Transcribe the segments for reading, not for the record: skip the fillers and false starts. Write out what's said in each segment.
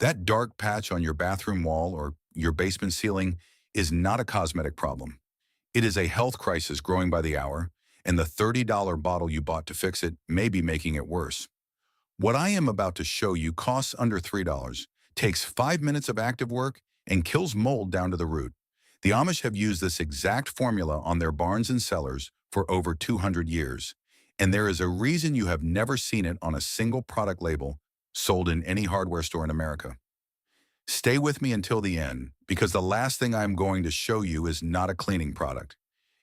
That dark patch on your bathroom wall or your basement ceiling is not a cosmetic problem. It is a health crisis growing by the hour, and the $30 bottle you bought to fix it may be making it worse. What I am about to show you costs under $3, takes 5 minutes of active work, and kills mold down to the root. The Amish have used this exact formula on their barns and cellars for over 200 years, and there is a reason you have never seen it on a single product label sold in any hardware store in America. Stay with me until the end, because the last thing I'm going to show you is not a cleaning product.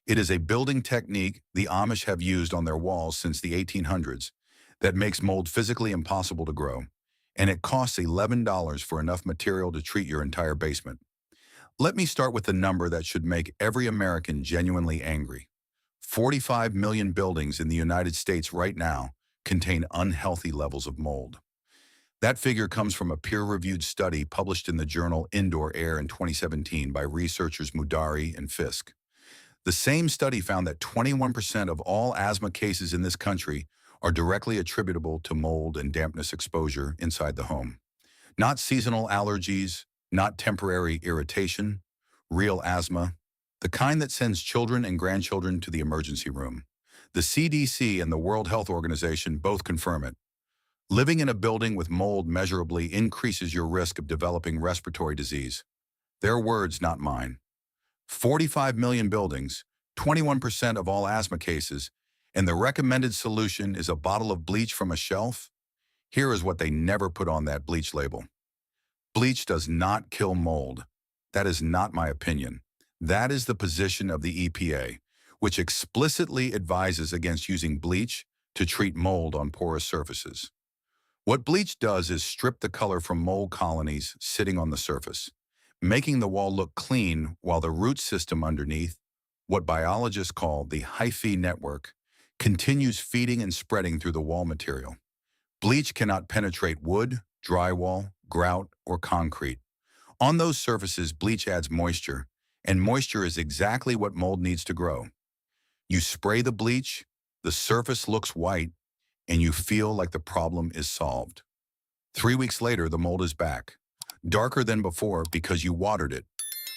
It is a building technique the Amish have used on their walls since the 1800s that makes mold physically impossible to grow, and it costs $11 for enough material to treat your entire basement. Let me start with the number that should make every American genuinely angry. 45 million buildings in the United States right now contain unhealthy levels of mold. That figure comes from a peer-reviewed study published in the journal Indoor Air in 2017 by researchers Mudari and Fisk. The same study found that 21% of all asthma cases in this country are directly attributable to mold and dampness exposure inside the home. Not seasonal allergies, not temporary irritation, real asthma, the kind that sends children and grandchildren to the emergency room. The CDC and the World Health Organization both confirm it. Living in a building with mold measurably increases your risk of developing respiratory disease. Their words, not mine. 45 million buildings, 21% of all asthma cases, and the recommended solution is a bottle of bleach from a shelf? Here is what they never put on that bleach label. Bleach does not kill mold. That is not my opinion. That is the position of the EPA, which explicitly advises against using bleach to treat mold on porous surfaces. What bleach does is strip the color from mold colonies sitting on the surface, making the wall look clean while the root system underneath, what biologists call the hyphae network, continues feeding and spreading through the wall material. Bleach cannot penetrate wood, drywall, grout, or concrete. On those surfaces, bleach adds moisture, and moisture is exactly what mold needs to grow. You spray the bleach, the surface looks white, and you feel like the problem is solved. 3 weeks later, the mold is back, darker than before because you watered it.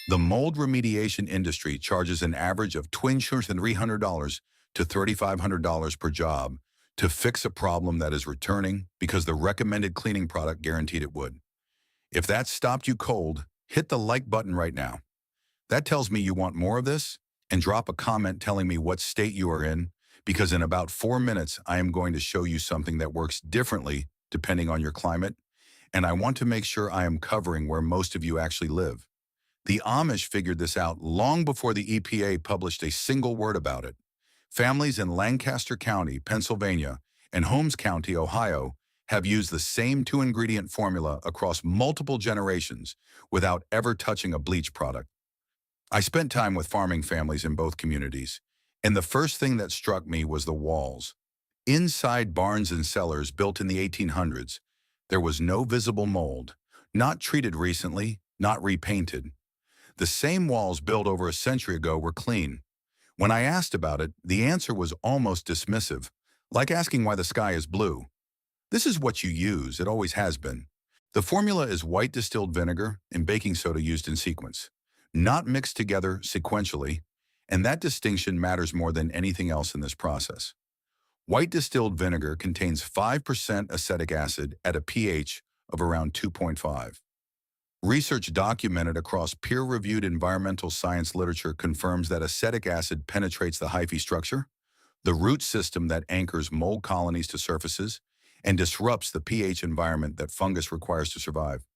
The mold remediation industry charges an average of $2,300 to $3,500 per job to fix a problem that is returning because the recommended cleaning product guaranteed it would. If that stopped you cold, hit the like button right now. That tells me you want more of this, and drop a comment telling me what state you are in, because in about 4 minutes, I am going to show you something that works differently depending on your climate, and I want to make sure I am covering where most of you actually live. The Amish figured this out long before the EPA published a single word about it. Families in Lancaster County, Pennsylvania, and Holmes County, Ohio, have used the same 2-ingredient formula across multiple generations without ever touching a bleach product. I spent time with farming families in both communities, and the first thing that struck me was the walls. Inside barns and cellars built in the 1800s, there was no visible mold, not treated recently, not repainted. The same walls built over a century ago were clean. When I asked about it, the answer was almost dismissive, like asking why the sky is blue. This is what you use, it always has been. The formula is white distilled vinegar and baking soda used in sequence, not mixed together sequentially, and that distinction matters more than anything else in this process. White distilled vinegar contains 5% acetic acid at a pH of around 2.5. Research documented across peer-reviewed environmental science literature confirms that acetic acid penetrates the hyphae structure, the root system that anchors mold colonies to surfaces, and disrupts the pH environment that fungus requires to survive.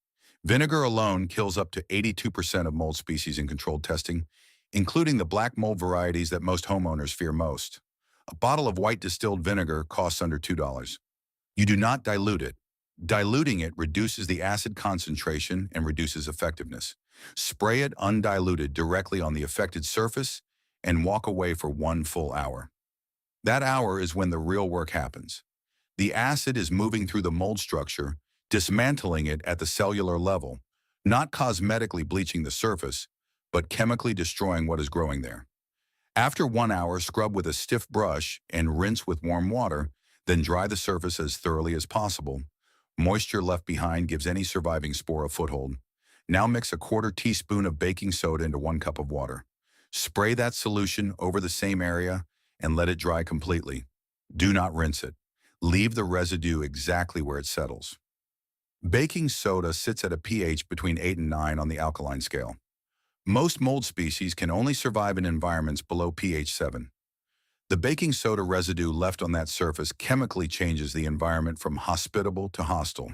Vinegar alone kills up to 82% of mold species in controlled testing, including the black mold varieties that most homeowners fear most. A bottle of white distilled vinegar costs under $2. You do not dilute it. Diluting it reduces the acid concentration and reduces effectiveness. Spray it undiluted directly on the affected surface and walk away for 1 full hour. That hour is when the real work happens. The acid is moving through the mold structure, dismantling it at the cellular level, not cosmetically bleaching the surface, but chemically destroying what is growing there. After 1 hour, scrub with a stiff brush and rinse with warm water, then dry the surface as thoroughly as possible. Moisture left behind gives any surviving spore a foothold. Now mix a quarter teaspoon of baking soda into 1 cup of water. Spray that solution over the same area and let it dry completely. Do not rinse it. Leave the residue exactly where it settles. Baking soda sits at a pH between 8 and 9 on the alkaline scale. Most mold species can only survive in environments below pH 7. The baking soda residue left on that surface chemically changes the environment from hospitable to hostile.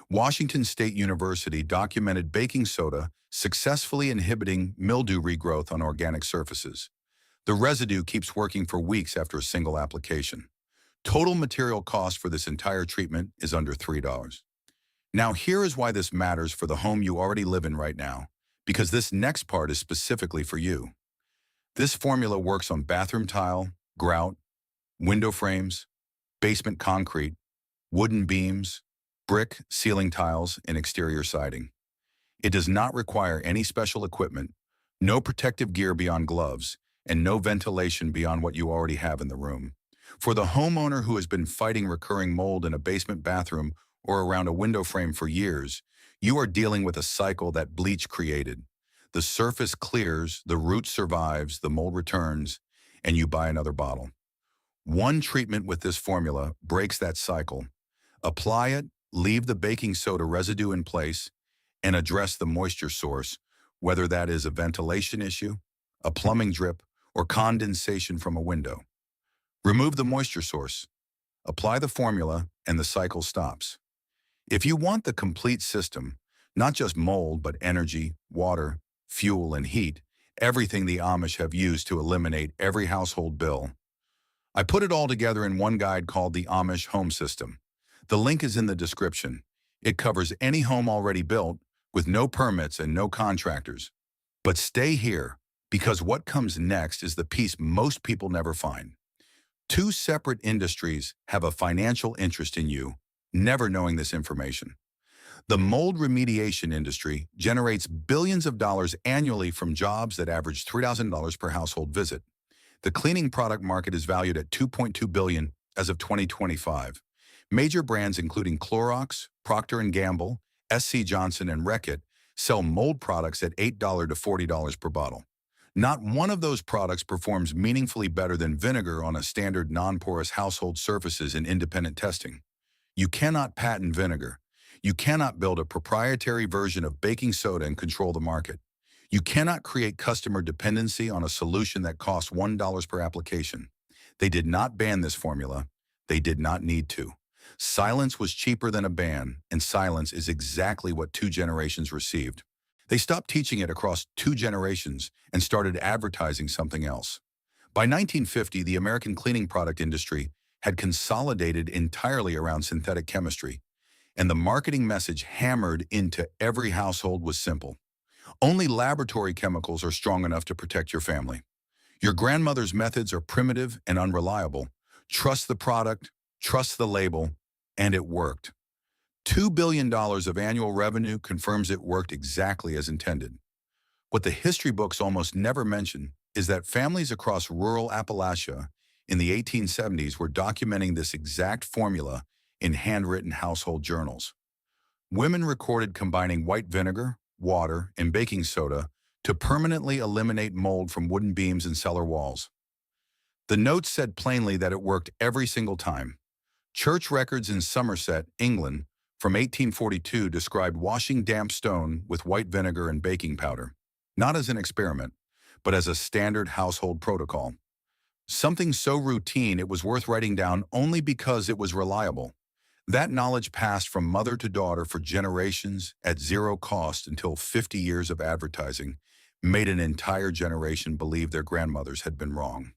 Washington State University documented baking soda successfully inhibiting mildew regrowth on organic surfaces. The residue keeps working for weeks after a single application. Total material cost for this entire treatment is under $3. Now here is why this matters for the home you already live in right now, because this next part is specifically for you. This formula works on bathroom tile, grout, window frames, basement concrete, wooden beams, brick, ceiling tiles, and exterior siding. It does not require any special equipment, no protective gear beyond gloves, and no ventilation beyond what you already have in the room. For the homeowner who has been fighting recurring mold in a basement bathroom or around a window frame for years, you are dealing with a cycle that bleach created. The surface clears, the root survives, the mold returns, and you buy another bottle. One treatment with this formula breaks that cycle. Apply it, leave the baking soda residue in place, and address the moisture source, whether that is a ventilation issue, a plumbing drip, or condensation from a window. Remove the moisture source, apply the formula, and the cycle stops. If you want the complete system, not just mold, but energy, water, fuel, and heat, everything the Amish have used to eliminate every household bill, I put it all together in one guide called the Amish Home System. The link is in the description. It covers any home already built with no permits and no contractors. But stay here, because what comes next is the piece most people never find. Two separate industries have a financial interest in you, never knowing this information. The mold remediation industry generates billions of dollars annually from jobs that average $3,000 per household visit. The cleaning product market is valued at $2.2 billion as of 2025. Major brands including Clorox, Procter & Gamble, SC Johnson, and Reckitt sell mold products at $8 to $40 per bottle. Not one of those products performs meaningfully better than vinegar on a standard non-porous household surfaces in independent testing. You cannot patent vinegar. You cannot build a proprietary version of baking soda and control the market. You cannot create customer dependency on a solution that costs $1 per application. They did not ban this formula. They did not need to. Silence was cheaper than a ban, and silence is exactly what 2 generations received. They stopped teaching it across 2 generations and started advertising something else. By 1950, the American cleaning product industry had consolidated entirely around synthetic chemistry, and the marketing message hammered into every household was simple. Only laboratory chemicals are strong enough to protect your family. Your grandmother's methods are primitive and unreliable. Trust the product, trust the label, and it worked. $2 billion of annual revenue confirms it worked exactly as intended. What the history books almost never mention is that families across rural Appalachia in the 1870s were documenting this exact formula in handwritten household journals. Women recorded combining white vinegar, water, and baking soda to permanently eliminate mold from wooden beams and cellar walls. The notes said plainly that it worked every single time. Church records in Somerset, England, from 1842 described washing damp stone with white vinegar and baking powder, not as an experiment, but as a standard household protocol. Something so routine it was worth writing down only because it was reliable. That knowledge passed from mother to daughter for generations at zero cost until 50 years of advertising made an entire generation believe their grandmothers had been wrong.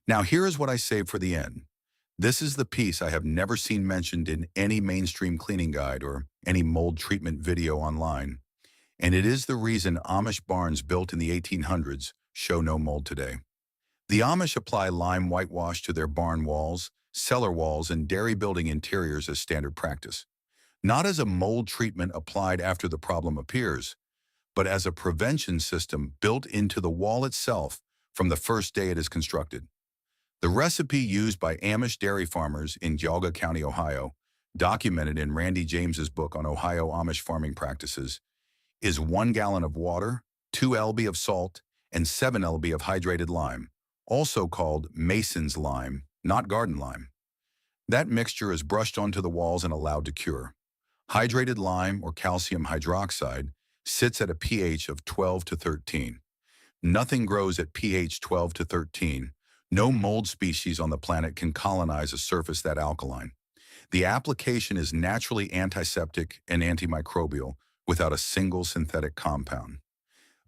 Now here is what I saved for the end. This is the piece I have never seen mentioned in any mainstream cleaning guide or any mold treatment video online. And it is the reason Amish barns built in the 1800s show no mold today. The Amish apply lime whitewash to their barn walls, cellar walls, and dairy building interiors as standard practice. Not as a mold treatment applied after the problem appears, but as a prevention system built into the wall itself from the first day it is constructed. The recipe used by Amish dairy farmers in Geauga County, Ohio, documented in Randy James's book on Ohio Amish farming practices, is 1 gallon of water, 2 lb of salt, and 7 lb of hydrated lime, also called Mason's lime, not garden lime. That mixture is brushed onto the walls and allowed to cure. Hydrated lime, or calcium hydroxide, sits at a pH of 12 to 13. Nothing grows at pH 12 to 13. No mold species on the planet can colonize a surface that alkaline. The application is naturally antiseptic and antimicrobial without a single synthetic compound.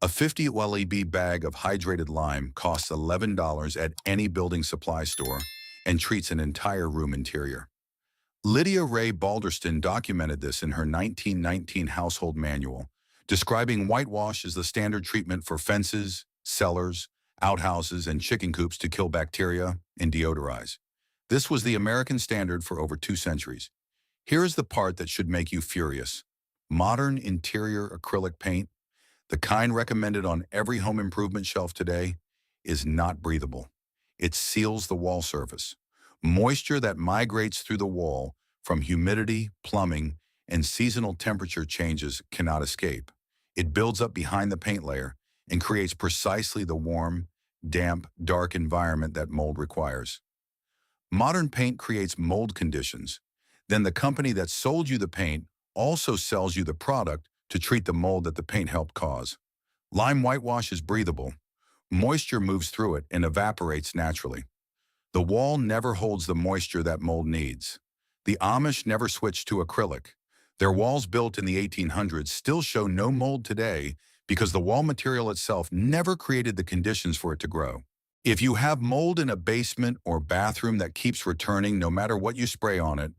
A 50 LEB bag of hydrated lime costs $11 at any building supply store and treats an entire room interior. Lydia Ray Balderston documented this in her 1919 household manual, describing whitewash as the standard treatment for fences, cellars, outhouses, and chicken coops to kill bacteria and deodorize. This was the American standard for over 2 centuries. Here is the part that should make you furious. Modern interior acrylic paint, the kind recommended on every home improvement shelf today, is not breathable. It seals the wall surface. Moisture that migrates through the wall from humidity, plumbing, and seasonal temperature changes cannot escape. It builds up behind the paint layer and creates precisely the warm, damp, dark environment that mold requires. Modern paint creates mold conditions. Then the company that sold you the paint also sells you the product to treat the mold that the paint helped cause. Lime whitewash is breathable. Moisture moves through it and evaporates naturally. The wall never holds the moisture that mold needs. The Amish never switched to acrylic. Their walls built in the 1800s still show no mold today because the wall material itself never created the conditions for it to grow. If you have mold in a basement or bathroom that keeps returning no matter what you spray on it,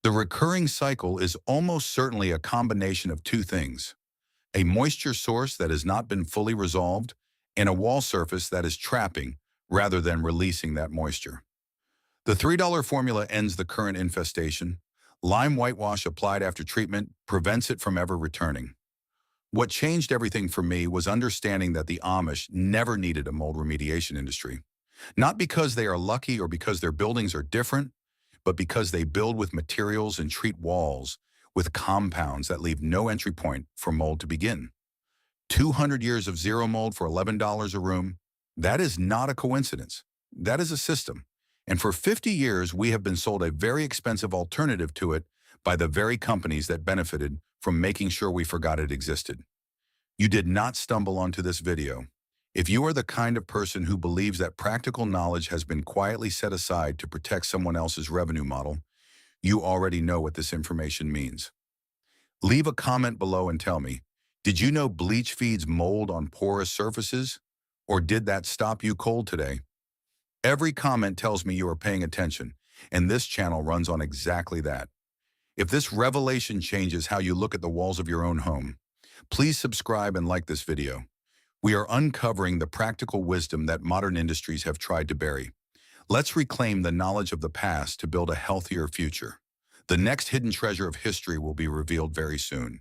the recurring cycle is almost certainly a combination of 2 things: a moisture source that has not been fully resolved and a wall surface that is trapping rather than releasing that moisture. The $3 formula ends the current infestation. Lime whitewash applied after treatment prevents it from ever returning. What changed everything for me was understanding that the Amish never needed a mold remediation industry. Not because they are lucky or because their buildings are different, but because they build with materials and treat walls with compounds that leave no entry point for mold to begin. 200 years of zero mold for $11 a room, that is not a coincidence. That is a system. And for 50 years, we have been sold a very expensive alternative to it by the very companies that benefited from making sure we forgot it existed. You did not stumble onto this video. If you are the kind of person who believes that practical knowledge has been quietly set aside to protect someone else's revenue model, you already know what this information means. Leave a comment below and tell me, did you know bleach feeds mold on porous surfaces? Or did that stop you cold today? Every comment tells me you are paying attention, and this channel runs on exactly that. If this revelation changes how you look at the walls of your own home, please subscribe and like this video. We are uncovering the practical wisdom that modern industries have tried to bury. Let's reclaim the knowledge of the past to build a healthier future. The next hidden treasure of history will be revealed very soon.